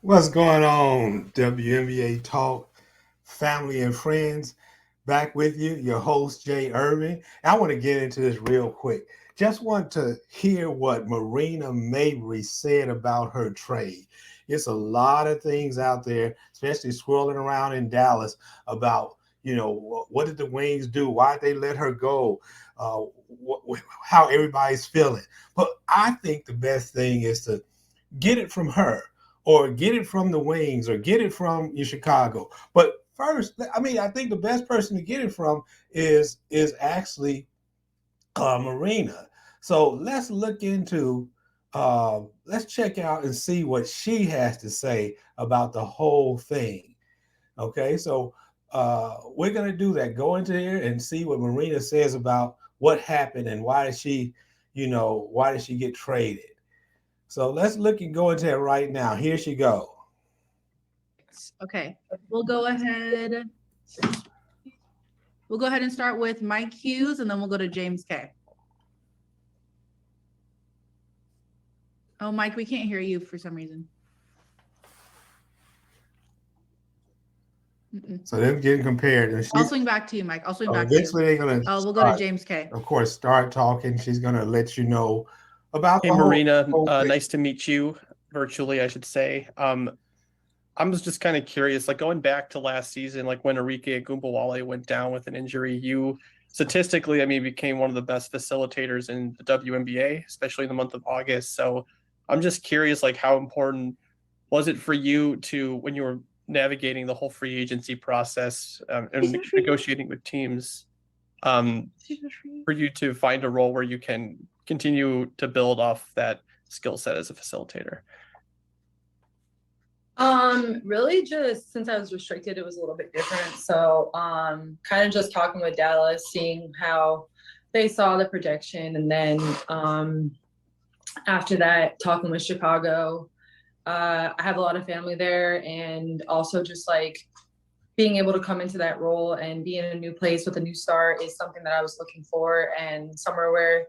What's going on, WNBA Talk, family and friends? Back with you, your host, Jay Irving. I want to get into this real quick. Just want to hear what Marina Mabrey said about her trade. It's a lot of things out there, especially swirling around in Dallas about, what did the Wings do? Why did they let her go? How everybody's feeling. But I think the best thing is to get it from her or get it from the Wings or get it from Chicago. But first, I think the best person to get it from is actually Marina. So let's look into let's check out and see what she has to say about the whole thing. Okay, so we're gonna do that. Go into here and see what Marina says about what happened and why did she get traded. So let's look and go into it right now. Here she go. Okay, we'll go ahead. We'll go ahead and start with Mike Hughes, and then we'll go to James K. Oh, Mike, we can't hear you for some reason. So them getting compared. And I'll swing back to you, Mike. I'll swing back to you. Eventually they're gonna we'll go to James K. Of course, start talking. She's gonna let you know about Hey, the Marina, whole thing. nice to meet you virtually, I should say. I was just kind of curious, like going back to last season, like when Arike Agumbawale went down with an injury, you statistically, became one of the best facilitators in the WNBA, especially in the month of August. So I'm just curious, like how important was it for you to, when you were navigating the whole free agency process and negotiating with teams, for you to find a role where you can continue to build off that skill set as a facilitator? Really just since I was restricted, it was a little bit different. So kind of just talking with Dallas, seeing how they saw the projection, and then after that, talking with Chicago. I have a lot of family there, and also just like being able to come into that role and be in a new place with a new start is something that I was looking for, and somewhere where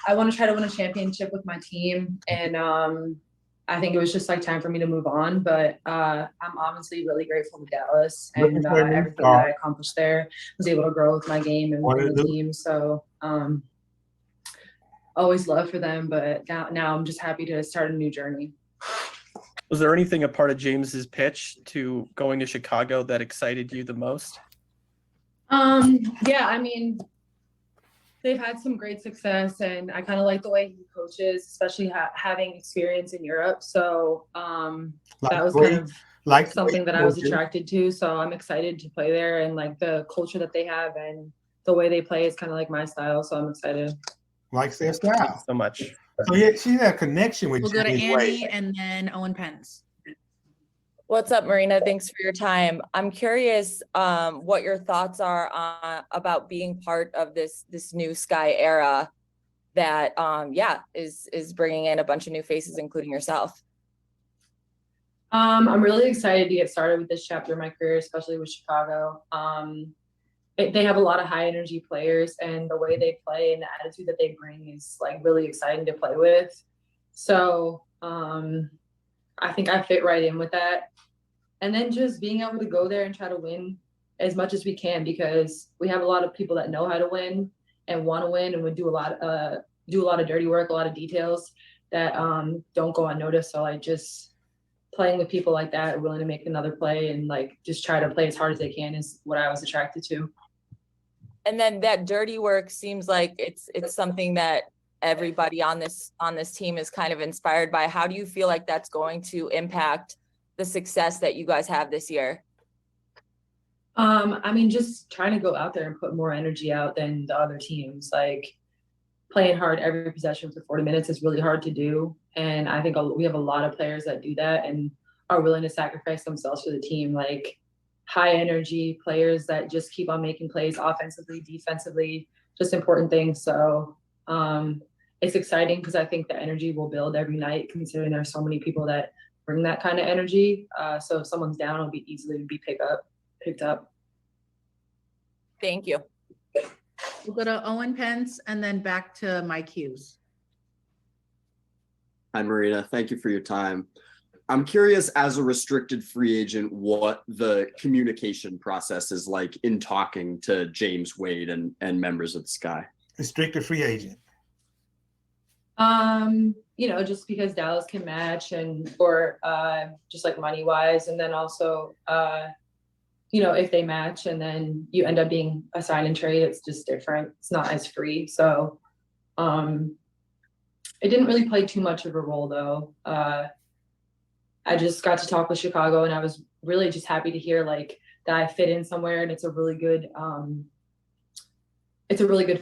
I want to try to win a championship with my team. And I think it was just like time for me to move on, but I'm obviously really grateful to Dallas and everything that I accomplished there. Was able to grow with my game and within the team. So always love for them, but now I'm just happy to start a new journey. Was there anything a part of James's pitch to going to Chicago that excited you the most? Yeah, they've had some great success, and I kind of like the way he coaches, especially having experience in Europe. So that was kind of something that I was attracted to. So I'm excited to play there, and like the culture that they have and the way they play is kind of like my style. So I'm excited. Like their style. Thank you so much. So yeah, she had a connection with. We'll go to Annie and then Owen Pence. What's up, Marina? Thanks for your time. I'm curious what your thoughts are about being part of this new Sky era that is bringing in a bunch of new faces, including yourself. I'm really excited to get started with this chapter of my career, especially with Chicago. They have a lot of high energy players, and the way they play and the attitude that they bring is like really exciting to play with. So I think I fit right in with that. And then just being able to go there and try to win as much as we can, because we have a lot of people that know how to win and want to win and would do a lot of dirty work, a lot of details that don't go unnoticed. So like just playing with people like that, willing to make another play and like just try to play as hard as they can is what I was attracted to. And then that dirty work seems like it's something that everybody on this team is kind of inspired by. How do you feel like that's going to impact the success that you guys have this year? Just trying to go out there and put more energy out than the other teams. Like playing hard every possession for 40 minutes is really hard to do. And I think we have a lot of players that do that and are willing to sacrifice themselves for the team. Like high energy players that just keep on making plays offensively, defensively, just important things. So it's exciting because I think the energy will build every night, considering there's so many people that bring that kind of energy. So if someone's down, it'll be easily be picked up. Thank you. We'll go to Owen Pence and then back to Mike Hughes. Hi, Marina. Thank you for your time. I'm curious, as a restricted free agent, what the communication process is like in talking to James Wade and members of the Sky. Restricted free agent. Just because Dallas can match or just like money wise, and then also if they match and then you end up being a sign and trade, it's just different. It's not as free. So it didn't really play too much of a role though. I just got to talk with Chicago, and I was really just happy to hear like that I fit in somewhere, and it's a really good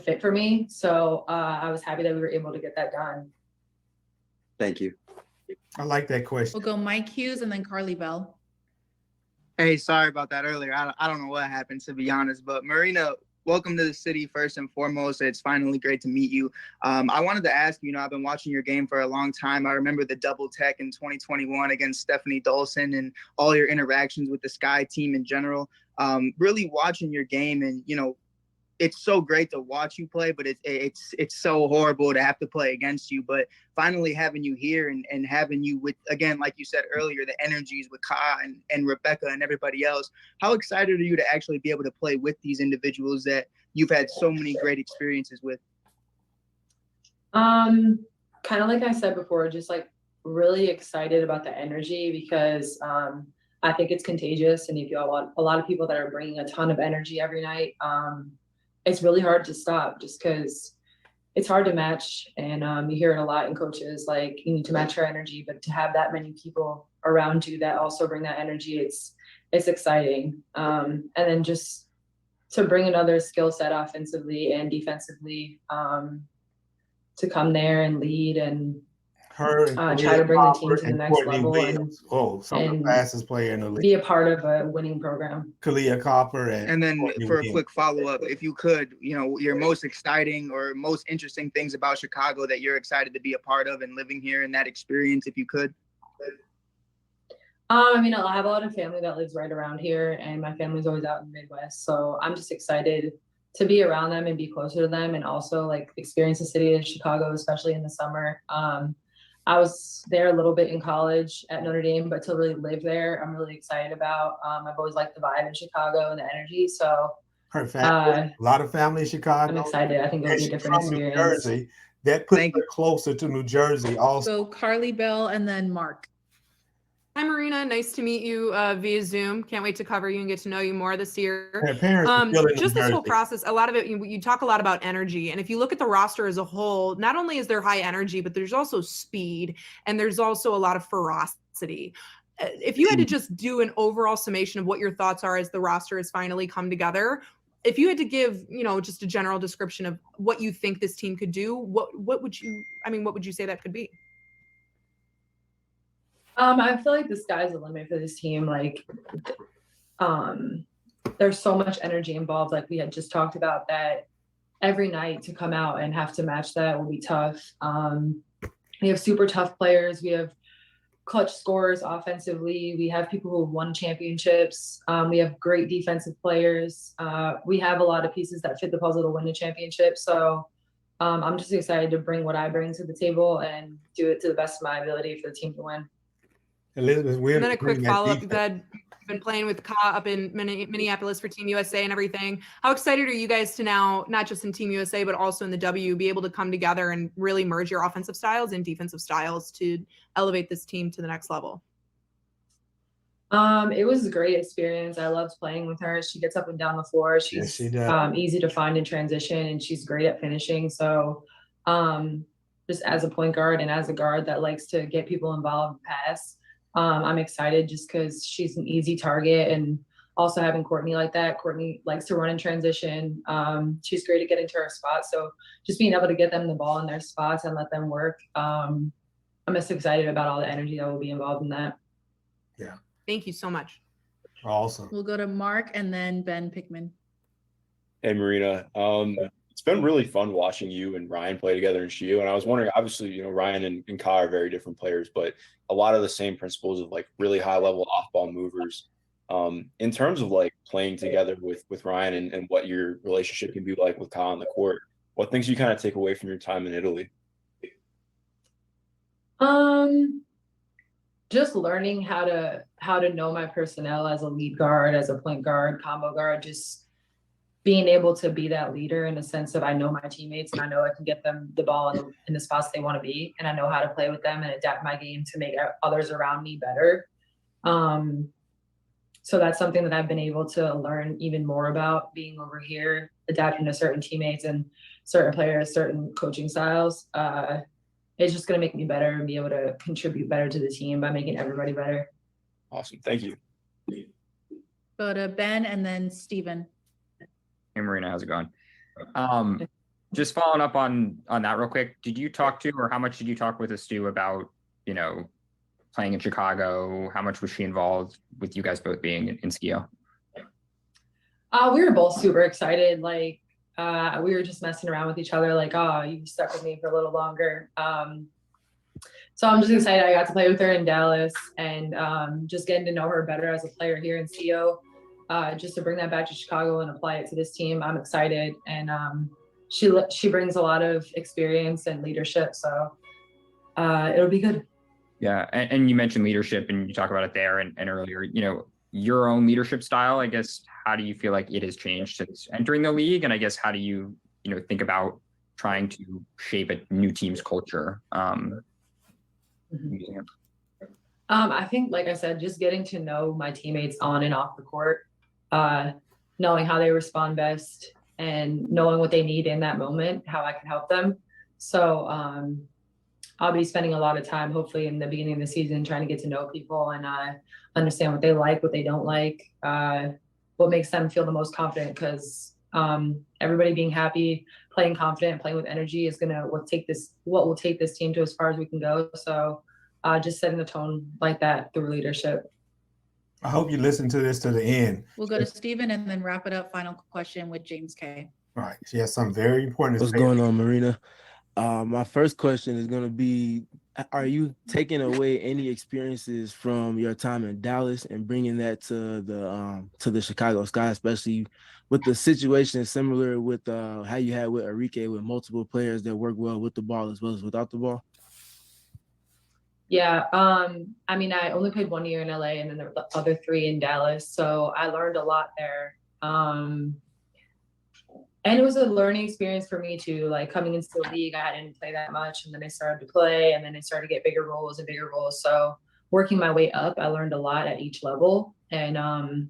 fit for me. So I was happy that we were able to get that done. Thank you. I like that question. We'll go Mike Hughes and then Carly Bell. Hey, sorry about that earlier. I don't know what happened, to be honest. But Marina, welcome to the city first and foremost. It's finally great to meet you. I wanted to ask, I've been watching your game for a long time. I remember the double tech in 2021 against Stephanie Dolson and all your interactions with the Sky team in general. Really watching your game, and it's so great to watch you play, but it's so horrible to have to play against you. But finally having you here and having you with, again, like you said earlier, the energies with Ka and Rebecca and everybody else, how excited are you to actually be able to play with these individuals that you've had so many great experiences with? Kind of like I said before, just like really excited about the energy because I think it's contagious, and you feel a lot of people that are bringing a ton of energy every night. It's really hard to stop just because it's hard to match. And you hear it a lot in coaches, like you need to match your energy, but to have that many people around you that also bring that energy, it's exciting. And then just to bring another skill set offensively and defensively to come there and lead and Her and try to bring the team to the and next Courtney level Williams. Some of the and fastest player in the league. be a part of a winning program. Kalia Copper And then Courtney for a Williams. quick follow-up, if you could, your most exciting or most interesting things about Chicago that you're excited to be a part of and living here in that experience, if you could. I have a lot of family that lives right around here, and my family's always out in the Midwest. So I'm just excited to be around them and be closer to them, and also like experience the city of Chicago, especially in the summer. I was there a little bit in college at Notre Dame, but to really live there, I'm really excited about. I've always liked the vibe in Chicago and the energy. So Her family, a lot of family in Chicago. I'm excited. I think it'll be a different experience. New Jersey. That puts Thank her you. closer to New Jersey also. So Carly Bell and then Mark. Hi, Marina. Nice to meet you via Zoom. Can't wait to cover you and get to know you more this year. Her parents are still in Just New this whole Jersey. process, a lot of it, you talk a lot about energy. And if you look at the roster as a whole, not only is there high energy, but there's also speed, and there's also a lot of ferocity. If you had to just do an overall summation of what your thoughts are as the roster has finally come together, if you had to give, just a general description of what you think this team could do, what would you say that could be? I feel like the sky's the limit for this team. Like, there's so much energy involved. Like we had just talked about, that every night to come out and have to match that will be tough. We have super tough players. We have clutch scorers offensively. We have people who have won championships. We have great defensive players. We have a lot of pieces that fit the puzzle to win a championship. So I'm just excited to bring what I bring to the table and do it to the best of my ability for the team to win. Elizabeth, And then a quick follow-up. You've been playing with Ka up in Minneapolis for Team USA and everything. How excited are you guys to now, not just in Team USA, but also in the W, be able to come together and really merge your offensive styles and defensive styles to elevate this team to the next level? It was a great experience. I loved playing with her. She gets up and down the floor. She's easy to find in transition, and she's great at finishing. So just as a point guard and as a guard that likes to get people involved and pass, I'm excited just because she's an easy target, and also having Courtney like that. Courtney likes to run in transition. She's great at getting to her spots. So just being able to get them the ball in their spots and let them work. I'm just excited about all the energy that will be involved in that. Yeah. Thank you so much. Awesome. We'll go to Mark and then Ben Pickman. Hey, Marina. It's been really fun watching you and Ryan play together in SHU. And I was wondering, obviously, Ryan and Ka are very different players, but a lot of the same principles of like really high level off ball movers. In terms of like playing together with Ryan and what your relationship can be like with Ka on the court, what things you kind of take away from your time in Italy? just learning how to know my personnel as a lead guard, as a point guard, combo guard, just being able to be that leader in the sense of I know my teammates and I know I can get them the ball in the spots they want to be, and I know how to play with them and adapt my game to make others around me better. So that's something that I've been able to learn even more about being over here, adapting to certain teammates and certain players, certain coaching styles. It's just going to make me better and be able to contribute better to the team by making everybody better. Awesome. Thank you. Go to Ben and then Steven. Hey Marina, how's it going? Just following up on that real quick. Did you talk to, or how much did you talk with Stu about, playing in Chicago? How much was she involved with you guys both being in Skio? We were both super excited. Like, we were just messing around with each other, like, oh, you stuck with me for a little longer. So I'm just excited I got to play with her in Dallas and just getting to know her better as a player here in CO. Just to bring that back to Chicago and apply it to this team. I'm excited. And she brings a lot of experience and leadership. So it'll be good. Yeah. And you mentioned leadership and you talk about it there and earlier, your own leadership style, I guess, how do you feel like it has changed since entering the league? And I guess, how do you, think about trying to shape a new team's culture? I think, like I said, just getting to know my teammates on and off the court, knowing how they respond best and knowing what they need in that moment, how I can help them. So I'll be spending a lot of time, hopefully in the beginning of the season, trying to get to know people and understand what they like, what they don't like, what makes them feel the most confident, because everybody being happy, playing confident, playing with energy is what will take this team to as far as we can go. So just setting the tone like that through leadership. I hope you listen to this to the end. We'll go to Steven and then wrap it up. Final question with James K. All right. She has something very important to What's say. going on, Marina? My first question is going to be, are you taking away any experiences from your time in Dallas and bringing that to the Chicago Sky, especially with the situation similar with how you had with Enrique, with multiple players that work well with the ball as well as without the ball? Yeah. I mean, I only played 1 year in LA and then the other 3 in Dallas. So I learned a lot there. And it was a learning experience for me too. Like, coming into the league, I didn't play that much, and then I started to play, and then I started to get bigger roles and bigger roles. So working my way up, I learned a lot at each level, and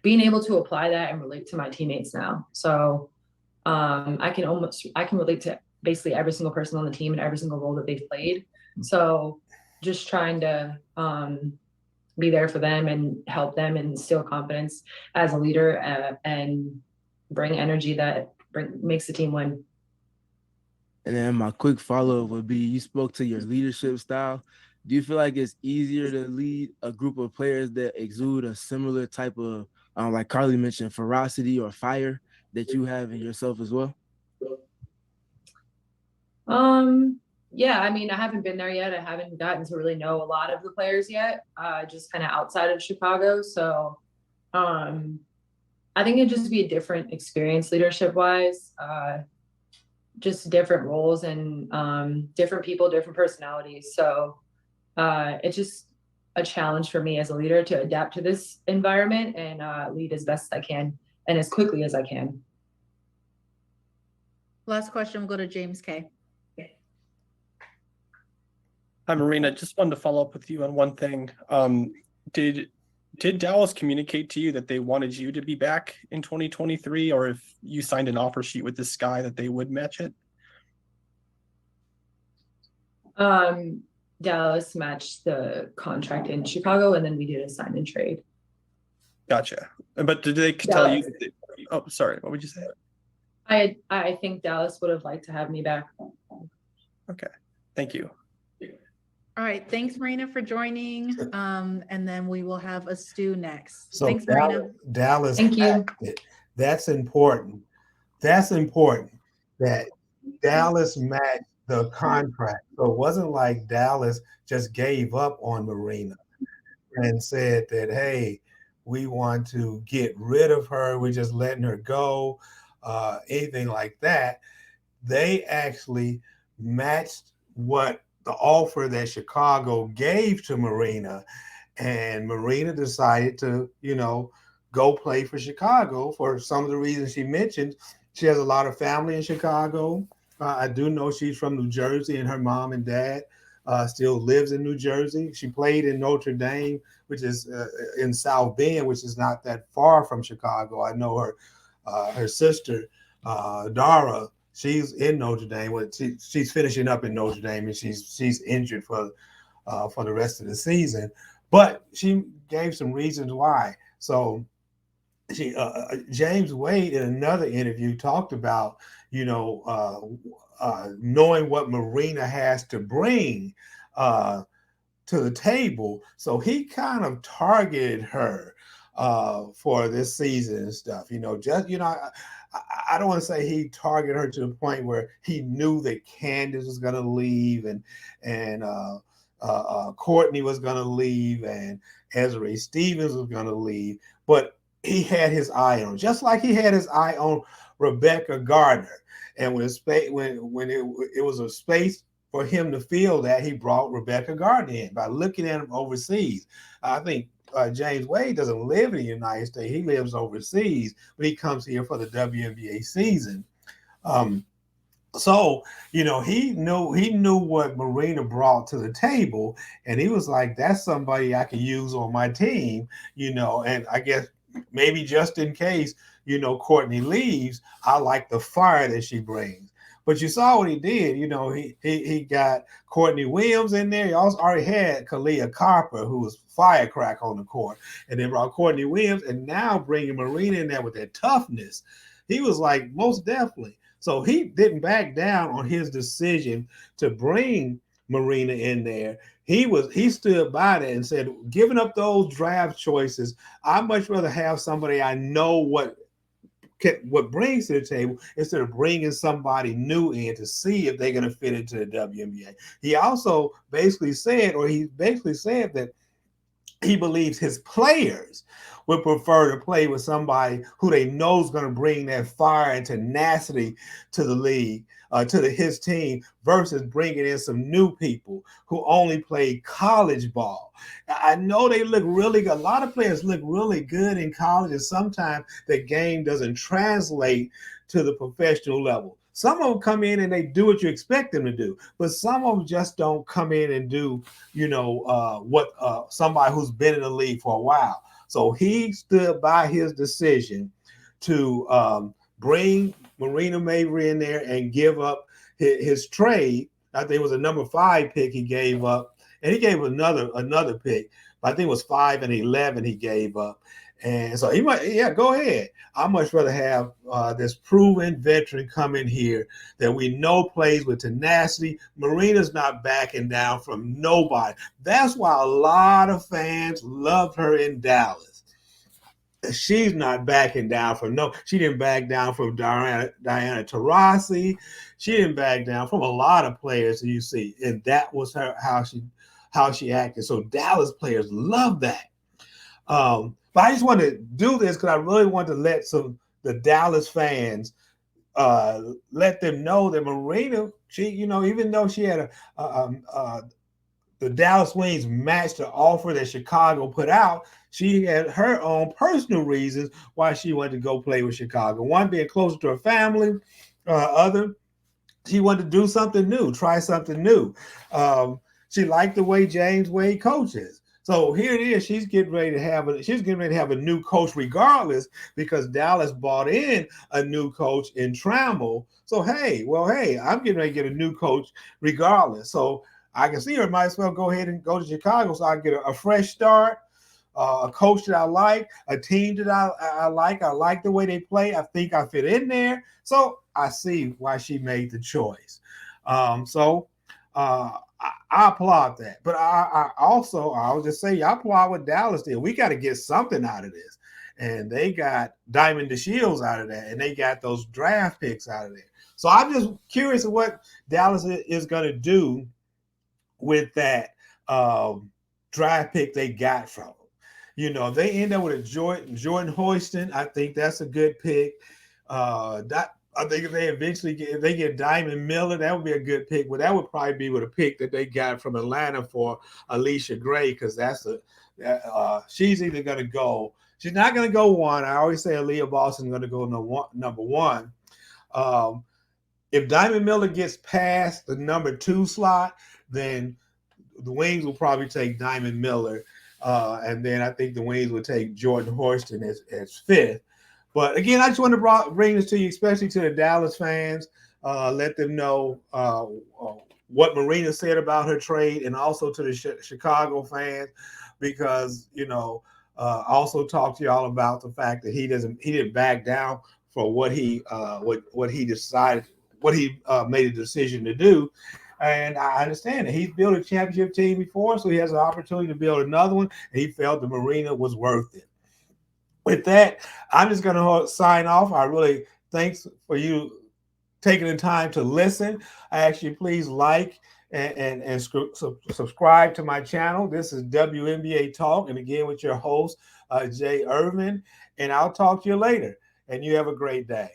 being able to apply that and relate to my teammates now. So I can relate to basically every single person on the team and every single role that they've played. So just trying to be there for them and help them and instill confidence as a leader and bring energy that makes the team win. And then my quick follow-up would be, you spoke to your leadership style. Do you feel like it's easier to lead a group of players that exude a similar type of, like Carly mentioned, ferocity or fire that you have in yourself as well? Yeah, I mean, I haven't been there yet. I haven't gotten to really know a lot of the players yet, just kind of outside of Chicago. So I think it'd just be a different experience leadership wise, just different roles and different people, different personalities. So it's just a challenge for me as a leader to adapt to this environment and lead as best as I can and as quickly as I can. Last question, we'll go to James K. Hi, Marina. Just wanted to follow up with you on one thing. Did Dallas communicate to you that they wanted you to be back in 2023, or if you signed an offer sheet with this guy that they would match it? Dallas matched the contract in Chicago, and then we did a sign and trade. Gotcha. But did they tell you? Oh, sorry. What would you say? I think Dallas would have liked to have me back. Okay. Thank you. All right. Thanks, Marina, for joining. And then we will have a Stu next. So thanks, Marina. Dallas. Thank you. That's important. That's important that Dallas matched the contract. So it wasn't like Dallas just gave up on Marina and said that, hey, we want to get rid of her. We're just letting her go, anything like that. They actually matched what the offer that Chicago gave to Marina, and Marina decided to, go play for Chicago for some of the reasons she mentioned. She has a lot of family in Chicago. I do know she's from New Jersey, and her mom and dad still lives in New Jersey. She played in Notre Dame, which is in South Bend, which is not that far from Chicago. I know her sister, Dara. She's in Notre Dame. She's finishing up in Notre Dame, and she's injured for the rest of the season. But she gave some reasons why. So James Wade in another interview talked about, knowing what Marina has to bring to the table. So he kind of targeted her for this season and stuff. I don't want to say he targeted her to the point where he knew that Candace was going to leave and Courtney was going to leave and Ezra Stevens was going to leave, but he had his eye on, just like he had his eye on Rebecca Gardner. And when it was a space for him to feel that, he brought Rebecca Gardner in by looking at him overseas. I think James Wade doesn't live in the United States. He lives overseas, but he comes here for the WNBA season. So, he knew what Marina brought to the table, and he was like, that's somebody I can use on my team, and I guess maybe just in case, Courtney leaves, I like the fire that she brings. But you saw what he did. He got Courtney Williams in there. He also already had Kalia Carper, who was firecracker on the court, and then brought Courtney Williams, and now bringing Marina in there with that toughness. He was like, most definitely. So he didn't back down on his decision to bring Marina in there. He stood by that and said, giving up those draft choices, I'd much rather have somebody I know what brings to the table instead of bringing somebody new in to see if they're going to fit into the WNBA. He also basically said that he believes his players would prefer to play with somebody who they know is going to bring that fire and tenacity to the league, to his team, versus bringing in some new people who only play college ball. I know they look really good. A lot of players look really good in college, and sometimes the game doesn't translate to the professional level. Some of them come in and they do what you expect them to do, but some of them just don't come in and do, what somebody who's been in the league for a while. So he stood by his decision to bring Marina Mabrey in there and give up his trade. I think it was a number 5 pick he gave up, and he gave another pick. But I think it was 5 and 11 he gave up. And so go ahead. I'd much rather have this proven veteran come in here that we know plays with tenacity. Marina's not backing down from nobody. That's why a lot of fans loved her in Dallas. She's not backing down she didn't back down from Diana Taurasi. She didn't back down from a lot of players that you see. And that was how she acted. So Dallas players love that. But I just want to do this because I really want to let the Dallas fans let them know that Marina, she, even though she had the Dallas Wings matched the offer that Chicago put out, she had her own personal reasons why she wanted to go play with Chicago. One, being closer to her family. Other, she wanted to do something new, try something new. She liked the way James Wade coaches. So here it is. She's getting ready to have a new coach regardless, because Dallas bought in a new coach in Trammell. So hey, I'm getting ready to get a new coach regardless. So I can see her. Might as well go ahead and go to Chicago so I can get a fresh start, a coach that I like, a team that I like. I like the way they play. I think I fit in there. So I see why she made the choice. I applaud that. But I'll just say, I applaud what Dallas did. We got to get something out of this. And they got Diamond DeShields out of that, and they got those draft picks out of there. So I'm just curious of what Dallas is going to do with that draft pick they got from them. They end up with a Jordan Hoiston. I think that's a good pick. I think if they eventually if they get Diamond Miller, that would be a good pick. But that would probably be with a pick that they got from Atlanta for Alicia Gray, because that's she's either going to go. She's not going to go one. I always say Aaliyah Boston's going to go number one. If Diamond Miller gets past the number 2 slot, then the Wings will probably take Diamond Miller. And then I think the Wings will take Jordan Horston as 5th. But again, I just want to bring this to you, especially to the Dallas fans. Let them know what Marina said about her trade, and also to the Chicago fans, because also talk to y'all about the fact that he didn't back down for what he decided, what he made a decision to do. And I understand that he's built a championship team before, so he has an opportunity to build another one, and he felt the Marina was worth it. With that, I'm just going to sign off. I really thanks for you taking the time to listen. I ask you please like and subscribe to my channel. This is WNBA Talk, and again with your host, Jay Irvin, and I'll talk to you later, and you have a great day.